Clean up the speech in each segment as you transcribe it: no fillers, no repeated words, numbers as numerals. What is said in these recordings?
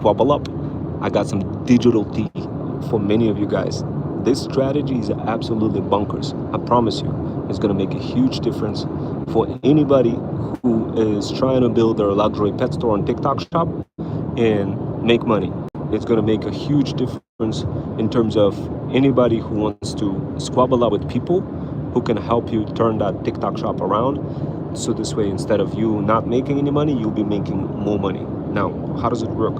squabble up, I got some digital tea for many of you guys. This strategy is absolutely bonkers. I promise you, it's going to make a huge difference for anybody who is trying to build their luxury pet store on TikTok shop and make money. It's going to make a huge difference in terms of anybody who wants to squabble up with people who can help you turn that TikTok shop around. So this way, instead of you not making any money, you'll be making more money. Now, how does it work?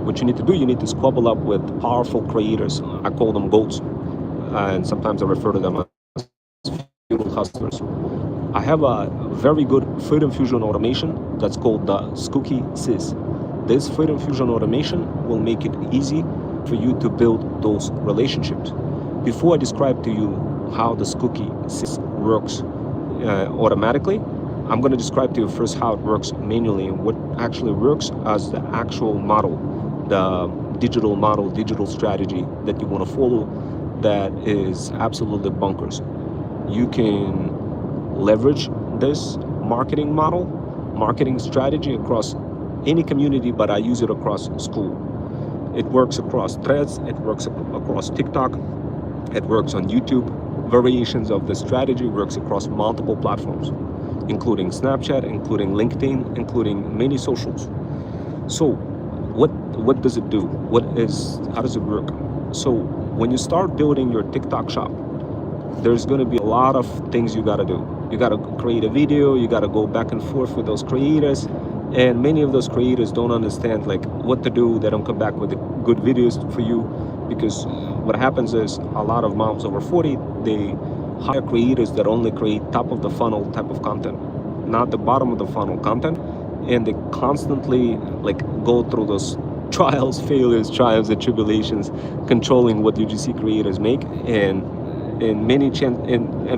What you need to do, you need to squabble up with powerful creators. I call them GOATs, and sometimes I refer to them as feudal hustlers. I have a very good Freedom Fusion automation that's called the Scookey Sis. This Freedom Fusion automation will make it easy for you to build those relationships. Before I describe to you how the Scookey Sis works automatically, I'm going to describe to you first how it works manually and what actually works as the actual model, the digital model, digital strategy that you want to follow that is absolutely bonkers. You can leverage this marketing model, marketing strategy across any community, but I use it across Skool. It works across Threads, it works across TikTok, it works on YouTube. Variations of the strategy works across multiple platforms, including Snapchat, including LinkedIn, including many socials. So what does it do? How does it work? So when you start building your TikTok shop, there's going to be a lot of things you got to do. You got to create a video, you got to go back and forth with those creators, and many of those creators don't understand like what to do. They don't come back with good videos for you, because what happens is a lot of moms over 40, they hire creators that only create top of the funnel type of content, not the bottom of the funnel content, and they constantly like go through those trials, failures, triumphs, and tribulations, controlling what UGC creators make. And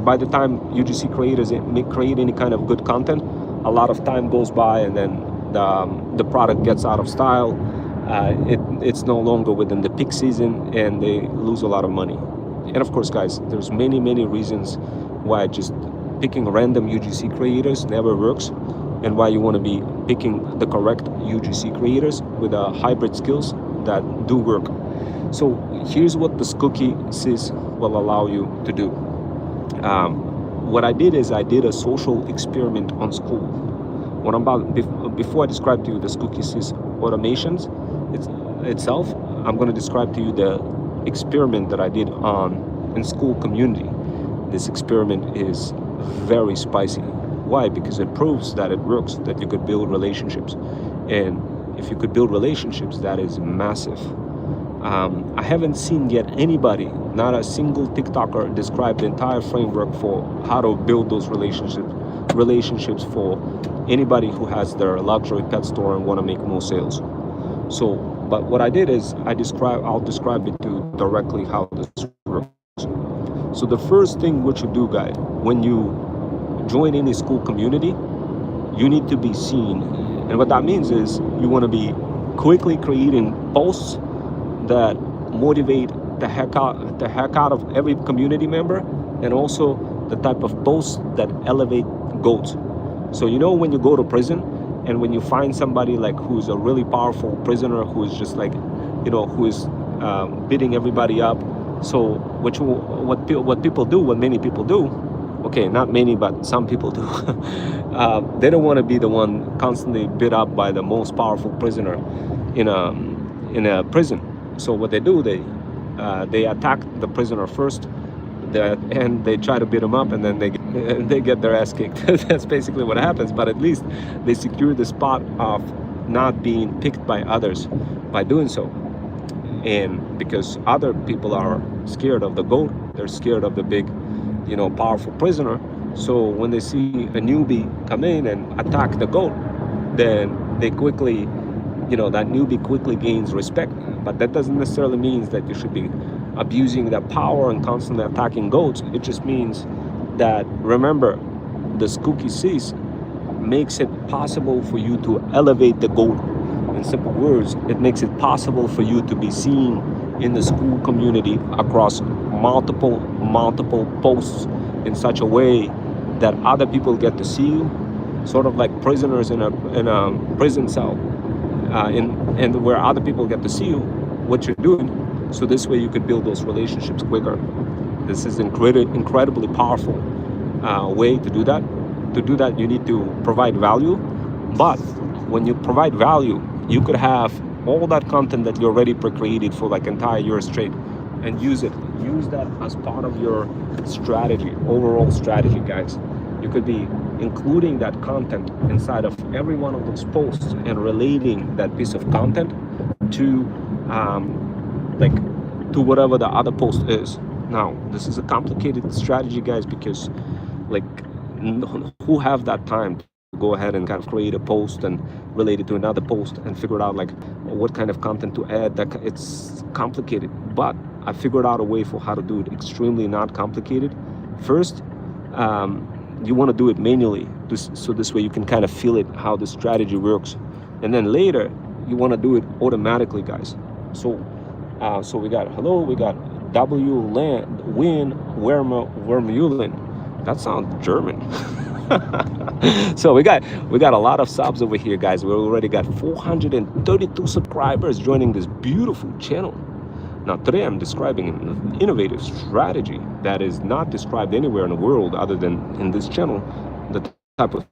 by the time UGC creators create any kind of good content, a lot of time goes by, and then the product gets out of style. It's no longer within the peak season, and they lose a lot of money. And of course, guys, there's many reasons why just picking random UGC creators never works, and why you want to be picking the correct UGC creators with hybrid skills that do work. So here's what the Scookey Sis will allow you to do. What I did is I did a social experiment on Skool. Before I describe to you the Scookey Sis automations itself, I'm going to describe to you the experiment that I did in Skool community. This experiment is very spicy. Why? Because it proves that it works, that you could build relationships. And if you could build relationships, that is massive. I haven't seen yet anybody, not a single TikToker, describe the entire framework for how to build those relationships for anybody who has their luxury pet store and want to make more sales. So, but what I did is I'll describe it to you directly how this works. So the first thing what you do, guys, when you join any Skool community, you need to be seen. And what that means is you want to be quickly creating posts that motivate the heck out of every community member, and also the type of posts that elevate GOATs. So you know, when you go to prison and when you find somebody like who's a really powerful prisoner who is just like, you know, who is beating everybody up. So what many people do, okay, not many, but some people do, they don't want to be the one constantly beat up by the most powerful prisoner in a prison. So what they do, they attack the prisoner first, and they try to beat him up, and then they get their ass kicked. That's basically what happens. But at least they secure the spot of not being picked by others by doing so. And because other people are scared of the GOAT, they're scared of the big, you know, powerful prisoner. So when they see a newbie come in and attack the GOAT, then they quickly, you know, that newbie quickly gains respect. But that doesn't necessarily mean that you should be abusing that power and constantly attacking GOATs. It just means that, remember, the Scookey Sis makes it possible for you to elevate the GOAT. In simple words, it makes it possible for you to be seen in the Skool community across multiple posts in such a way that other people get to see you, sort of like prisoners in a prison cell. and where other people get to see you, what you're doing. So this way you could build those relationships quicker. This is incredibly powerful way to do that. To do that, you need to provide value. But when you provide value, you could have all that content that you already pre-created for like entire year straight, and use it. Use that as part of your strategy, overall strategy, guys. You could be including that content inside of every one of those posts and relating that piece of content to like to whatever the other post is. Now, this is a complicated strategy, guys, because like who have that time to go ahead and kind of create a post and relate it to another post and figure out like what kind of content to add. That it's complicated, but I figured out a way for how to do it extremely not complicated. First, you want to do it manually, so this way you can kind of feel it, how the strategy works. And then later, you want to do it automatically, guys. So we got hello, we got W land win Vermeulen. That sounds German. So we got a lot of subs over here, guys. We already got 432 subscribers joining this beautiful channel. Now today I'm describing an innovative strategy that is not described anywhere in the world other than in this channel. The type of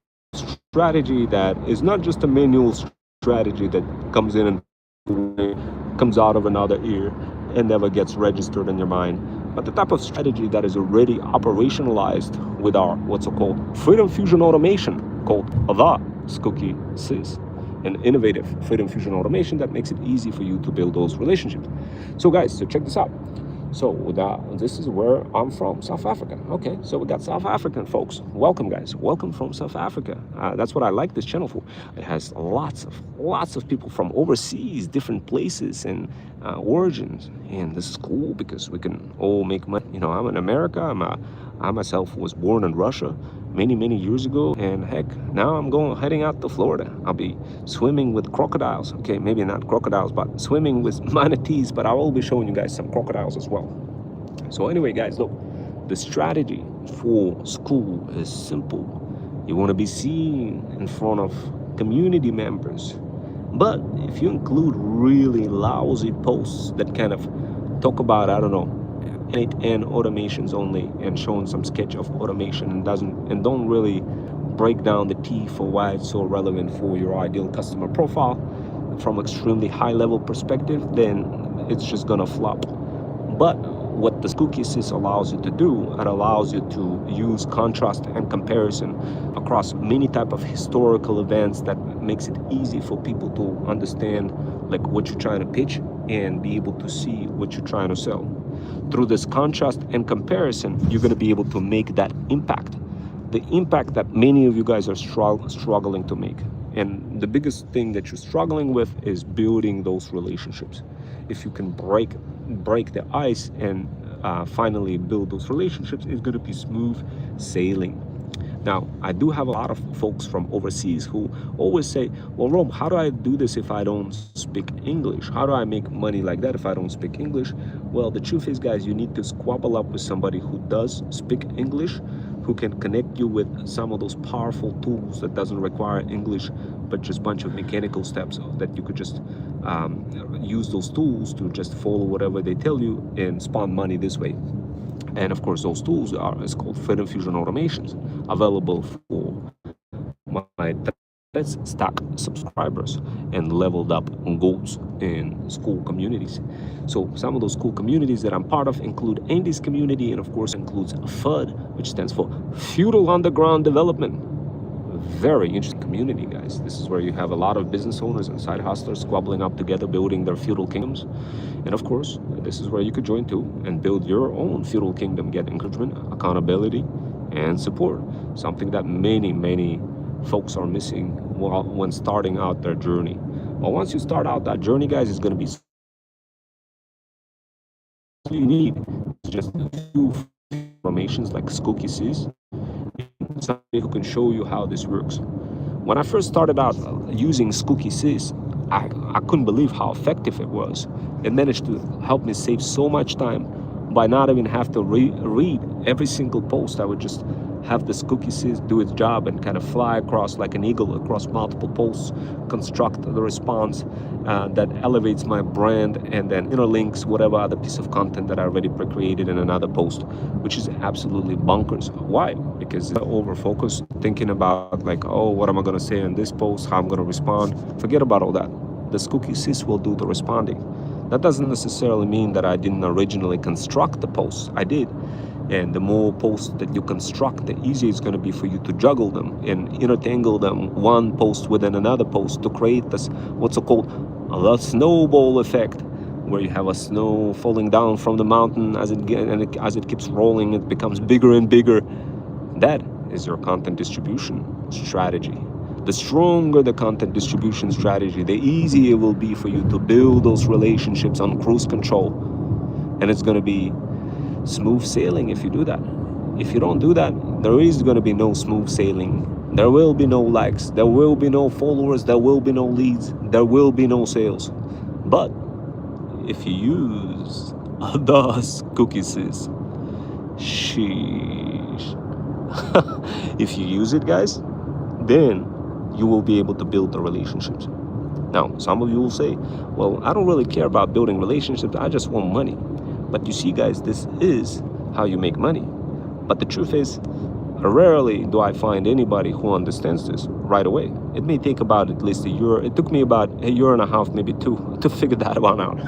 strategy that is not just a manual strategy that comes in and comes out of another ear and never gets registered in your mind, but the type of strategy that is already operationalized with our what's called Freedom Fusion automation, called the Scookey Sis, an innovative Freedom Fusion automation that makes it easy for you to build those relationships. So guys, so check this out. So this is where I'm from, South Africa. Okay, so we got South African folks. Welcome, guys. Welcome from South Africa. That's what I like this channel for. It has lots of people from overseas, different places and origins. And this is cool because we can all make money. You know, I'm in America. I myself was born in Russia many years ago, and heck, now I'm heading out to Florida. I'll be swimming with crocodiles. Okay, maybe not crocodiles, but swimming with manatees, but I will be showing you guys some crocodiles as well. So anyway, guys, look, the strategy for Skool is simple. You want to be seen in front of community members, but if you include really lousy posts that kind of talk about, I don't know, and automations only, and showing some sketch of automation and don't really break down the T for why it's so relevant for your ideal customer profile from extremely high level perspective, then it's just gonna flop. But what the Scookey Sis allows you to do, it allows you to use contrast and comparison across many type of historical events that makes it easy for people to understand like what you're trying to pitch and be able to see what you're trying to sell. Through this contrast and comparison, you're going to be able to make that impact, the impact that many of you guys are struggling to make. And the biggest thing that you're struggling with is building those relationships. If you can break the ice and finally build those relationships, it's going to be smooth sailing. Now, I do have a lot of folks from overseas who always say, well, Rome, how do I do this if I don't speak English? How do I make money like that if I don't speak English? Well, the truth is, guys, you need to squabble up with somebody who does speak English, who can connect you with some of those powerful tools that doesn't require English, but just a bunch of mechanical steps that you could just use those tools to just follow whatever they tell you and spawn money this way. And of course, those tools is called Freedom Fusion automations, available for my stack subscribers and leveled up goals in Skool communities. So some of those Skool communities that I'm part of include Andy's community, and of course includes FUD, which stands for Feudal Underground Development. Very interesting community, guys. This is where you have a lot of business owners and side hustlers squabbling up together, building their feudal kingdoms. And of course, this is where you could join too and build your own feudal kingdom, get encouragement, accountability, and support. Something that many folks are missing when starting out their journey. Well, once you start out that journey, guys, it's going to be all you need is just a few formations like Scookey Sis, somebody who can show you how this works. When I first started out using Scookey Sis, I couldn't believe how effective it was. It managed to help me save so much time by not even have to read every single post. I would just have the Scookey Sis do its job and kind of fly across like an eagle across multiple posts, construct the response that elevates my brand, and then interlinks whatever other piece of content that I already pre-created in another post, which is absolutely bonkers. Why? Because over focus, thinking about like, oh, what am I going to say in this post, how I'm going to respond. Forget about all that. The Scookey Sis will do the responding. That doesn't necessarily mean that I didn't originally construct the posts. I did. And the more posts that you construct, the easier it's going to be for you to juggle them and intertangle them one post within another post to create this, what's called the snowball effect, where you have a snow falling down from the mountain as it keeps rolling, it becomes bigger and bigger. That is your content distribution strategy. The stronger the content distribution strategy, the easier it will be for you to build those relationships on cruise control. And it's going to be smooth sailing if you do that. If you don't do that, there is going to be no smooth sailing. There will be no likes, there will be no followers, there will be no leads, there will be no sales. But if you use the Scookey Sis, sheesh. If you use it, guys, then you will be able to build the relationships. Now, some of you will say, well, I don't really care about building relationships, I just want money. But you see, guys, this is how you make money. But the truth is, rarely do I find anybody who understands this right away. It may take about at least a year. It took me about a year and a half, maybe two, to figure that one out.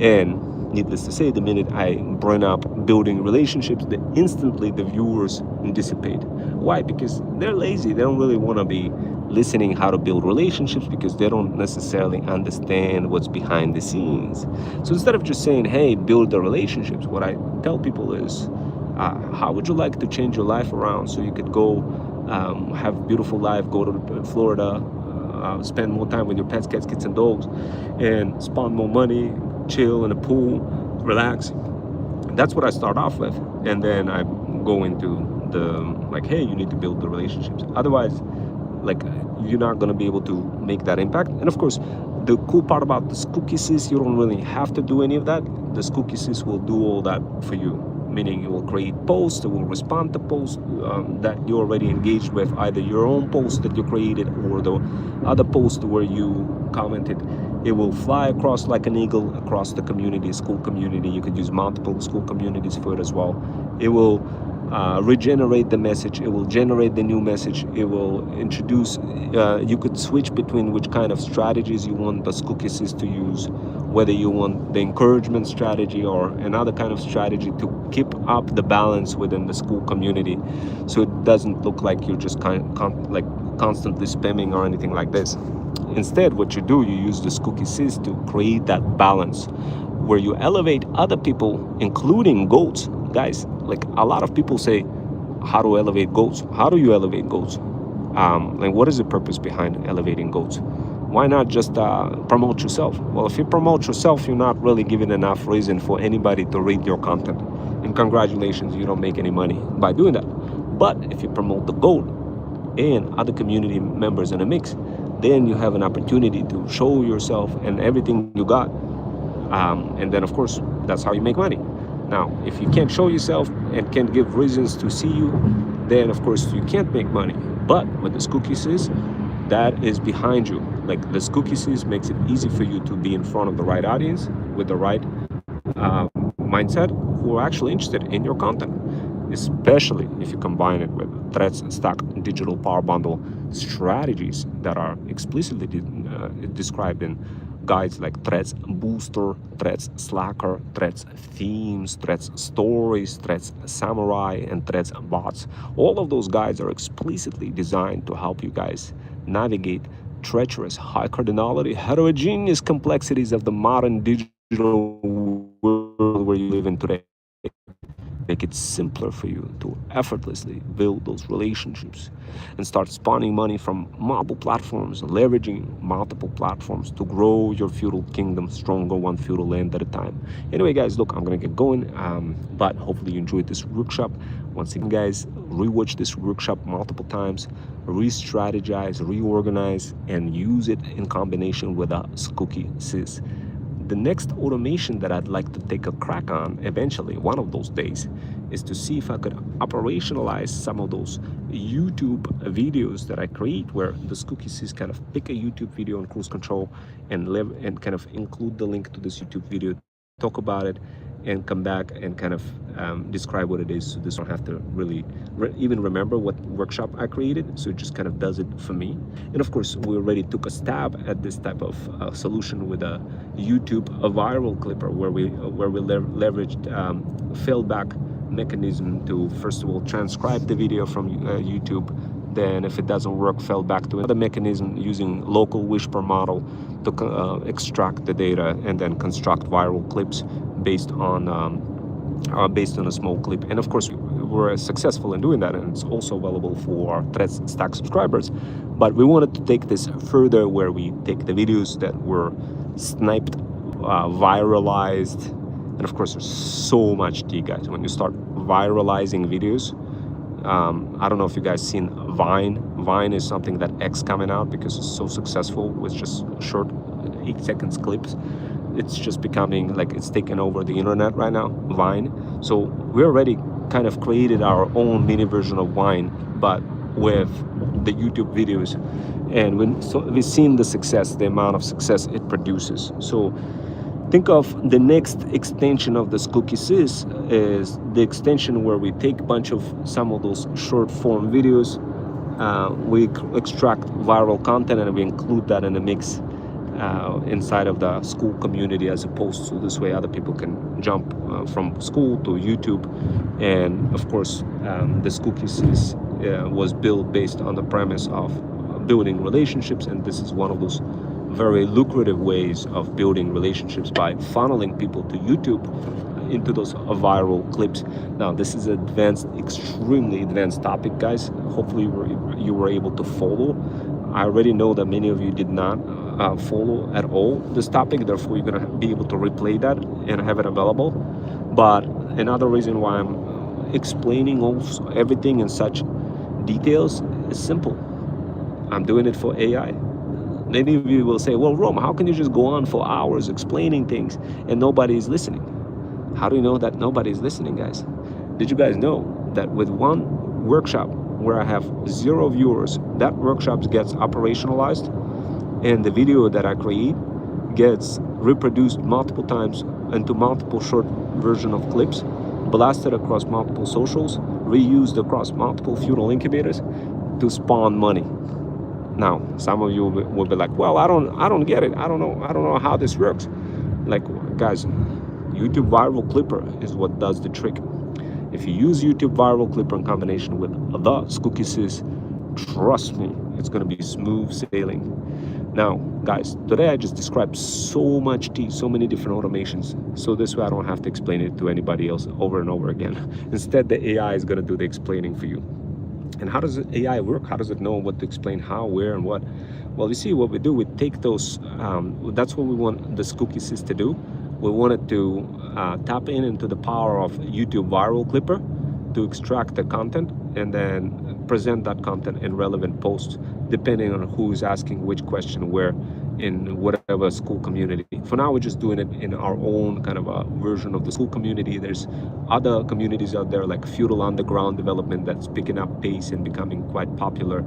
And needless to say, the minute I bring up building relationships, instantly the viewers dissipate. Why? Because they're lazy. They don't really want to be listening how to build relationships because they don't necessarily understand what's behind the scenes. So instead of just saying, hey, build the relationships, what I tell people is, how would you like to change your life around so you could go have a beautiful life, go to Florida, spend more time with your pets, cats, kids, and dogs, and spend more money, chill in a pool, relax. That's what I start off with. And then I go into the, like, hey, you need to build the relationships. Otherwise, like, you're not going to be able to make that impact. And of course, the cool part about the Scookey Sis, you don't really have to do any of that. The Scookey Sis will do all that for you, meaning it will create posts, it will respond to posts that you already engaged with, either your own post that you created or the other post where you commented. It will fly across like an eagle across the community, Skool community. You could use multiple Skool communities for it as well. It will regenerate the message, it will generate the new message, it will introduce, you could switch between which kind of strategies you want the Scookey Sis to use, whether you want the encouragement strategy or another kind of strategy to keep up the balance within the Skool community, so it doesn't look like you're just like constantly spamming or anything like this. Instead, what you do, you use the Scookey Sis to create that balance where you elevate other people, including goats. Guys, like, a lot of people say, how to elevate goats? How do you elevate goats? Like, what is the purpose behind elevating goats? Why not just promote yourself? Well, if you promote yourself, you're not really giving enough reason for anybody to read your content. And congratulations, you don't make any money by doing that. But if you promote the goat and other community members in a mix, then you have an opportunity to show yourself and everything you got. And then, of course, that's how you make money. Now, if you can't show yourself and can't give reasons to see you, then of course you can't make money. But with the Scookey Sis, that is behind you. Like, the Scookey Sis makes it easy for you to be in front of the right audience with the right mindset, who are actually interested in your content, especially if you combine it with Threads Stack Digital Power Bundle strategies that are explicitly described in guides like Threads Booster, Threads Slacker, Threads Themes, Threads Stories, Threads Samurai, and Threads Bots. All of those guides are explicitly designed to help you guys navigate treacherous, high cardinality, heterogeneous complexities of the modern digital world where you live in today. Make it simpler for you to effortlessly build those relationships and start spawning money from multiple platforms, leveraging multiple platforms to grow your feudal kingdom stronger, one feudal land at a time. Anyway, guys, look, I'm gonna get going, but hopefully you enjoyed this workshop. Once again, guys, rewatch this workshop multiple times, re-strategize, reorganize, and use it in combination with a Scookey Sis. The next automation that I'd like to take a crack on eventually, one of those days, is to see if I could operationalize some of those YouTube videos that I create, where the Scookey Sis kind of pick a YouTube video on cruise control and kind of include the link to this YouTube video, talk about it, and come back and kind of describe what it is, so this don't have to really even remember what workshop I created, so it just kind of does it for me. And of course, we already took a stab at this type of solution with a YouTube viral clipper, where we leveraged failback mechanism to, first of all, transcribe the video from YouTube. Then if it doesn't work, fell back to another mechanism using local whisper model to extract the data and then construct viral clips based on a small clip. And of course, we're successful in doing that, and it's also available for our Threads Stack subscribers. But we wanted to take this further, where we take the videos that were sniped, viralized, and of course, there's so much tea, guys, when you start viralizing videos. I don't know if you guys seen Vine. Vine is something that X coming out because it's so successful with just short 8 seconds clips. It's just becoming like it's taking over the internet right now, Vine. So we already kind of created our own mini version of Vine, but with the YouTube videos. And we've seen the success, the amount of success it produces. So think of the next extension of the Scookey Sis is the extension where we take a bunch of some of those short form videos, we extract viral content, and we include that in the mix inside of the Skool community, as opposed to this way other people can jump from Skool to YouTube. And of course, the Scookey Sis was built based on the premise of building relationships, and this is one of those very lucrative ways of building relationships, by funneling people to YouTube into those viral clips. Now, this is advanced, extremely advanced topic, guys. Hopefully you were able to follow. I already know that many of you did not follow at all this topic, therefore you're gonna be able to replay that and have it available. But another reason why I'm explaining also everything in such details is simple. I'm doing it for AI. Many of you will say, well, Rome, how can you just go on for hours explaining things and nobody's listening? How do you know that nobody's listening, guys? Did you guys know that with one workshop where I have 0 viewers, that workshop gets operationalized, and the video that I create gets reproduced multiple times into multiple short version of clips, blasted across multiple socials, reused across multiple feudal incubators to spawn money. Now, some of you will be like, well, I don't get it. I don't know how this works. Like, guys, YouTube viral clipper is what does the trick. If you use YouTube viral clipper in combination with the Scookey Sis, trust me, it's going to be smooth sailing. Now, guys, today I just described so much tea, so many different automations, so this way I don't have to explain it to anybody else over and over again. Instead, the AI is going to do the explaining for you. And how does the AI work? How does it know what to explain, how, where, and what? Well, you see, what we do, we take those, that's what we want the Scookey Sis to do. We wanted to tap into the power of YouTube viral clipper to extract the content and then present that content in relevant posts, depending on who's asking which question where in whatever Skool community. For now, we're just doing it in our own kind of a version of the Skool community. There's other communities out there like Feudal Underground Development that's picking up pace and becoming quite popular,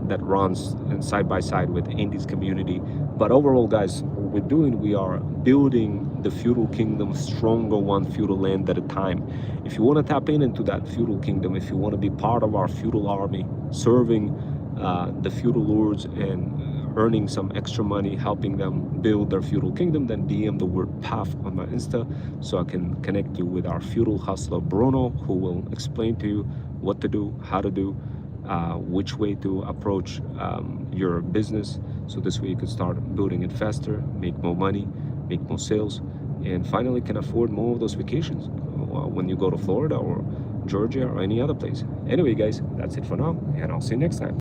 that runs side by side with Andy's community. But overall, guys, what we're doing, we are building the feudal kingdom stronger, one feudal land at a time. If you want to tap into that feudal kingdom, if you want to be part of our feudal army, serving the feudal lords and earning some extra money, helping them build their feudal kingdom, then DM the word PAF on my Insta so I can connect you with our feudal hustler Bruno, who will explain to you what to do, how to do, which way to approach your business, so this way you can start building it faster, make more money, make more sales, and finally can afford more of those vacations when you go to Florida or Georgia or any other place. Anyway, guys, that's it for now, and I'll see you next time.